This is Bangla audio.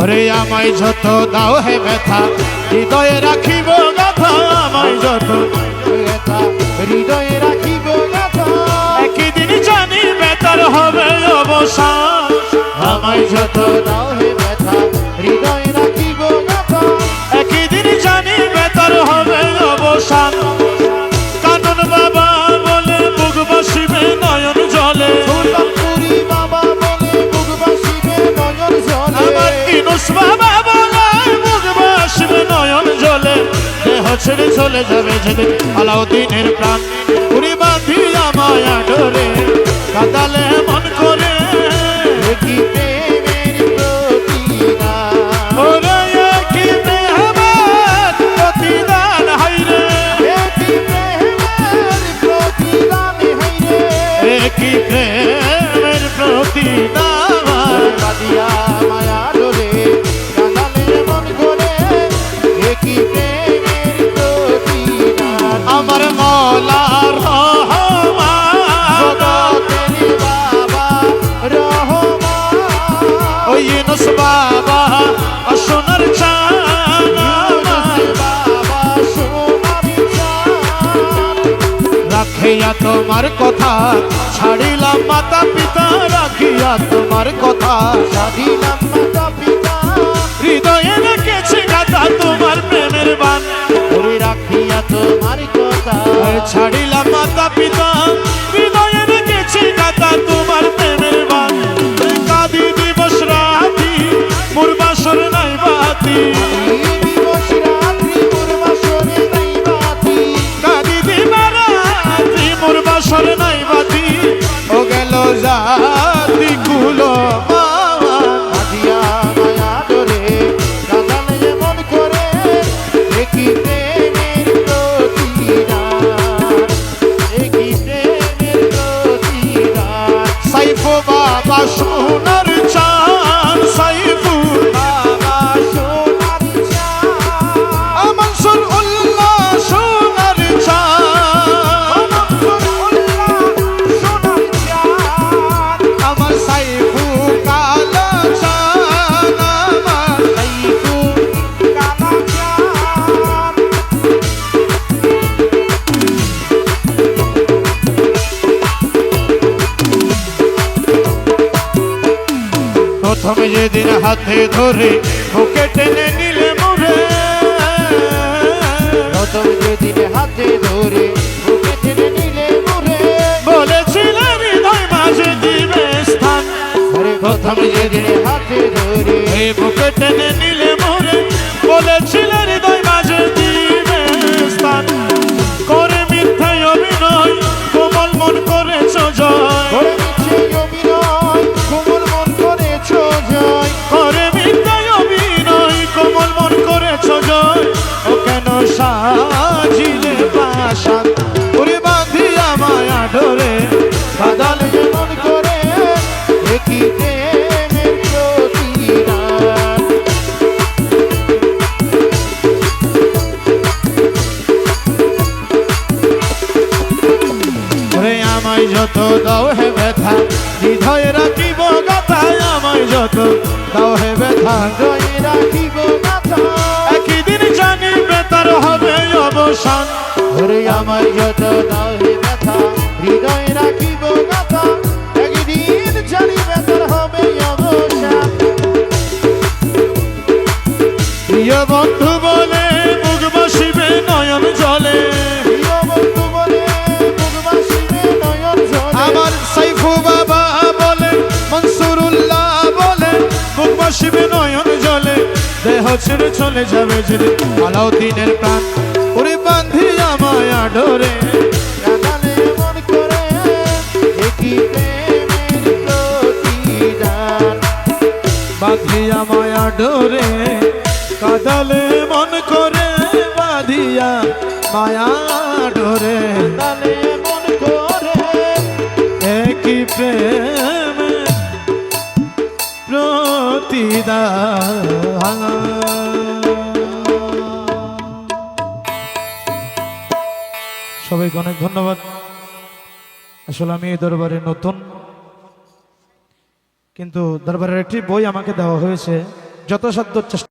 ওরে আমায় যত দাও হে ব্যথা হৃদয়ে রাখিব গাথা, আমায় যত ব্যথা হৃদয়ে রাখিব গাথা, একদিন জানি বেতার হবে অবসান। আমায় যত দাও হে ব্যথা হৃদয়ে রাখিব গাথা, একদিন জানি বেতার হবে অবসান। কানন বাবা বলে বুক বাসিবে নয়ন জলে, সুলতানপুরি বাবা বলে বুক বাসিবে নয়ন জলে, আমার ইনুস বাবা বলে বুক বাসিবে নয়ন জলে, দেহ ছেড়ে চলে যাবে যেদিন আলাউদ্দিনের প্রাণ। উড়ি বাঁধিয়া মায়া ডোরে কাঁদালে মন করে, কি প্রেমের প্রতিদান, ওরে কি প্রেমের প্রতিদান হাইরে, কি প্রেমের প্রতিদান হাইরে, কি প্রেমের প্রতিদান। বাঁধিয়া মায়া ডোরে কাঁদালে মন করে, কি প্রেমের প্রতিদান। আমার মৌলার বাবা সোনার চাঁদ, বাবা সোনার চাঁদ, রাখিয়া তোমার কথা ছাড়িলাম মাতা পিতা, রাখিয়া তোমার কথা ছাড়িলাম মাতা পিতা, হৃদয়ে রেখেছি গাথা তোমার প্রেমের বান। ওরে রাখিয়া তোমার কথা ছাড়িলাম মাতা পিতা, হৃদয়ে রেখেছি গাথা তোমার প্রেমের বান। কাঁদি দিবস রাতি মোর বাসর নাই বাতি, দিবস রাত্রি মোর বাসর নাই বাতি, কাঁদি দিবা রাত্রি মোর বাসর নাই বাতি, ও গেল জাতি কুলো মামা। বাঁধিয়া মায়া ডোরে কাঁদালে মন করে, কি প্রেমের প্রতিদান, কি প্রেমের প্রতিদান। সাইফো বাবা সোনার চাঁদ, সাইফু বাবা সোনার চাঁদ, মনসুর উল্লাহ সোনার চাঁদ, মনসুর উল্লাহ সোনার চাঁদ, আমার সাইফু কালা চাঁদ, আমার সাইফু কালা চাঁদ। প্রথমে যেদিন হাতে ধরে বুকে টেনে নিলে মোরে, প্রথম যেদিন হাতে ধরে বুকে টেনে নিলে মোরে, বলেছিলে হৃদয় মাঝে দিবে স্থান। প্রথম যেদিন হাতে ধরে বুকে টেনে নিলে মোরে, বলেছিলে হৃদয় মাঝে দিবে স্থান। করে মিথ্যায় অভিনয় কোমল মন করেছ জয়, করে মিথ্যায় অভিনয় কোমল মন করেছ জয়, করে মিথ্যায় অভিনয় কোমল মন করেছ জয়, ও কেন সাজিলে পাশান। ওরে বাঁধিয়া মায়া ডোরে কাঁদালে মন করে, কি প্রেমের প্রতিদান। ওরে আমায় যত দাও হে ব্যথা হৃদয়ে রাখিব গাথা, আমায় যত দাও হে ব্যথা হৃদয়ে রাখিব গাথা, একদিন জানি বেতার হবে অবসান। ওরে আমায় যত দাও হে ব্যথা হৃদয়ে রাখিব গাথা, একদিন জানি বেতার হবে অবসান। প্রিয় বন্ধু বলে মুখ বসিবে নয়ন জলে, প্রিয় বন্ধু বলে মুখ বসিবে নয়ন জলে, আমার সাইফু বাবা বলে মনসুর উল্লাহ বলে মুখ বসিবে নয়ন জলে, দেহ ছেড়ে চলে যাবে যেদিন আলাউদ্দিনের প্রাণ। ওরে বাঁধিয়া মায়া ডোরে কাঁদালে মন করে, কি প্রেমের প্রতিদান। বাঁধিয়া মায়া ডোরে কাঁদালে মন করে, বাঁধিয়া মায়া ডোরে কাঁদালে মন করে, কি প্রেমের প্রতিদান। সবাইকে অনেক ধন্যবাদ। আসলে আমি এই দরবারে নতুন, কিন্তু দরবারের একটি বই আমাকে দেওয়া হয়েছে, যত সাধ্য চেষ্টা